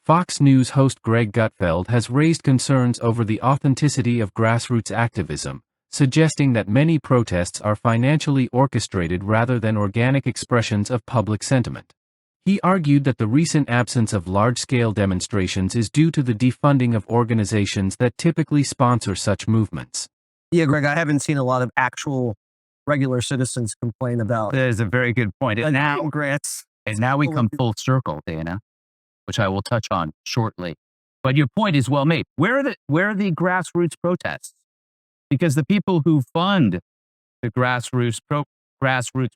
Fox News host Greg Gutfeld has raised concerns over the authenticity of grassroots activism, suggesting that many protests are financially orchestrated rather than organic expressions of public sentiment. He argued that the recent absence of large-scale demonstrations is due to the defunding of organizations that typically sponsor such movements. Yeah, Greg, I haven't seen a lot of actual regular citizens complain about. That is a very good point. And now we come full circle, Dana, which I will touch on shortly. But your point is well made. Where are the grassroots protests? Because the people who fund the grassroots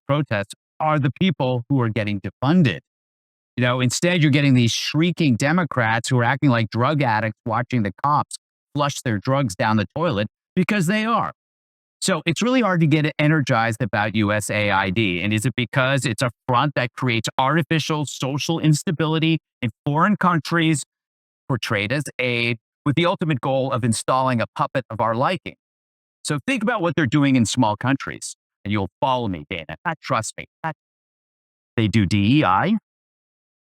protests are the people who are getting defunded. Instead, you're getting these shrieking Democrats who are acting like drug addicts watching the cops flush their drugs down the toilet because they are. So it's really hard to get energized about USAID. And is it because it's a front that creates artificial social instability in foreign countries portrayed as aid with the ultimate goal of installing a puppet of our liking? So think about what they're doing in small countries, and you'll follow me, Dana. Trust me. They do DEI,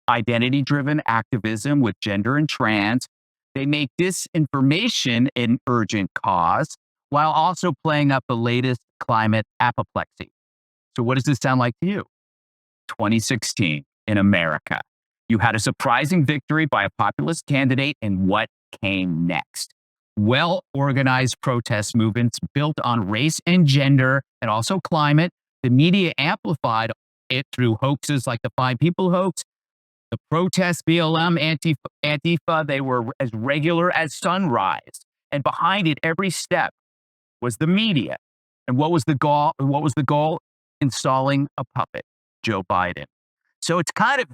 identity-driven activism with gender and trans. They make disinformation an urgent cause while also playing up the latest climate apoplexy. So what does this sound like to you? 2016 in America. You had a surprising victory by a populist candidate, and what came next? Well-organized protest movements built on race and gender and also climate. The media amplified it through hoaxes like the Five People hoax. The protests, BLM, Antifa, they were as regular as sunrise. And behind it, every step was the media. And what was the goal? Installing a puppet, Joe Biden. So it's kind of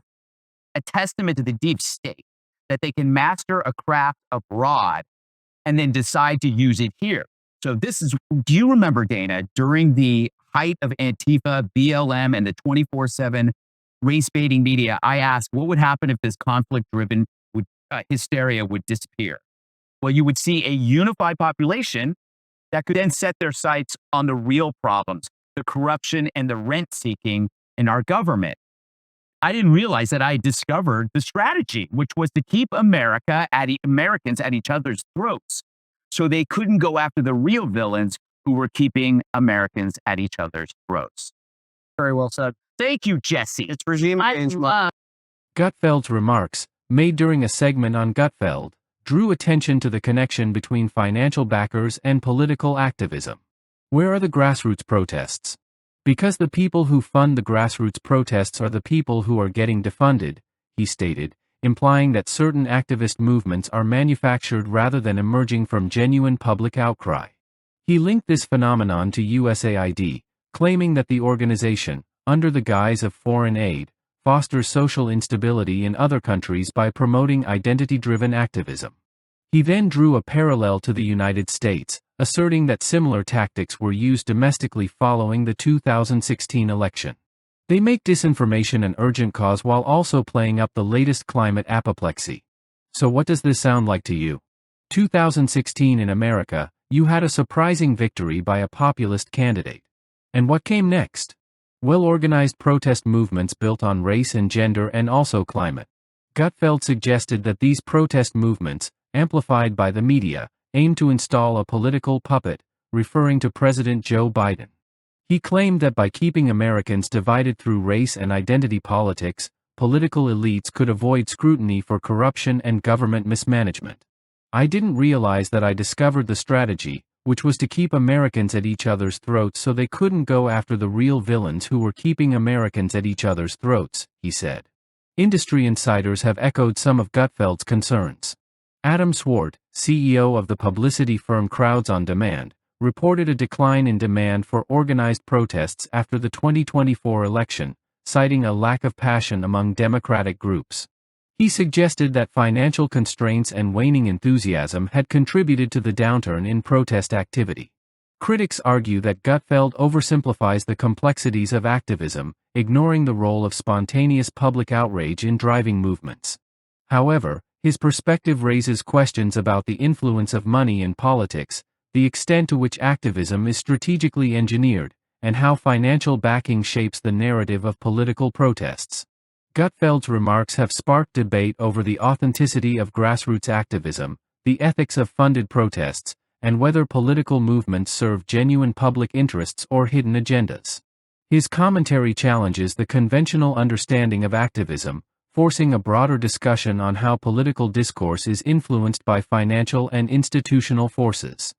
a testament to the deep state that they can master a craft abroad and then decide to use it here. So do you remember, Dana, during the height of Antifa, BLM, and the 24/7 race-baiting media, I asked what would happen if this conflict-driven hysteria would disappear? Well, you would see a unified population that could then set their sights on the real problems, the corruption and the rent-seeking in our government. I didn't realize that I discovered the strategy, which was to keep Americans at each other's throats so they couldn't go after the real villains who were keeping Americans at each other's throats. Very well said. Thank you, Jesse. It's regime change. Gutfeld's remarks, made during a segment on Gutfeld, drew attention to the connection between financial backers and political activism. Where are the grassroots protests? Because the people who fund the grassroots protests are the people who are getting defunded, he stated, implying that certain activist movements are manufactured rather than emerging from genuine public outcry. He linked this phenomenon to USAID, claiming that the organization, under the guise of foreign aid, fosters social instability in other countries by promoting identity-driven activism. He then drew a parallel to the United States, asserting that similar tactics were used domestically following the 2016 election. They make disinformation an urgent cause while also playing up the latest climate apoplexy. So what does this sound like to you? 2016 in America, you had a surprising victory by a populist candidate. And what came next? Well-organized protest movements built on race and gender and also climate. Gutfeld suggested that these protest movements, amplified by the media, aim to install a political puppet, referring to President Joe Biden. He claimed that by keeping Americans divided through race and identity politics, political elites could avoid scrutiny for corruption and government mismanagement. I didn't realize that I discovered the strategy, which was to keep Americans at each other's throats so they couldn't go after the real villains who were keeping Americans at each other's throats, he said. Industry insiders have echoed some of Gutfeld's concerns. Adam Swart, CEO of the publicity firm Crowds on Demand, reported a decline in demand for organized protests after the 2024 election, citing a lack of passion among Democratic groups. He suggested that financial constraints and waning enthusiasm had contributed to the downturn in protest activity. Critics argue that Gutfeld oversimplifies the complexities of activism, ignoring the role of spontaneous public outrage in driving movements. However, his perspective raises questions about the influence of money in politics, the extent to which activism is strategically engineered, and how financial backing shapes the narrative of political protests. Gutfeld's remarks have sparked debate over the authenticity of grassroots activism, the ethics of funded protests, and whether political movements serve genuine public interests or hidden agendas. His commentary challenges the conventional understanding of activism, forcing a broader discussion on how political discourse is influenced by financial and institutional forces.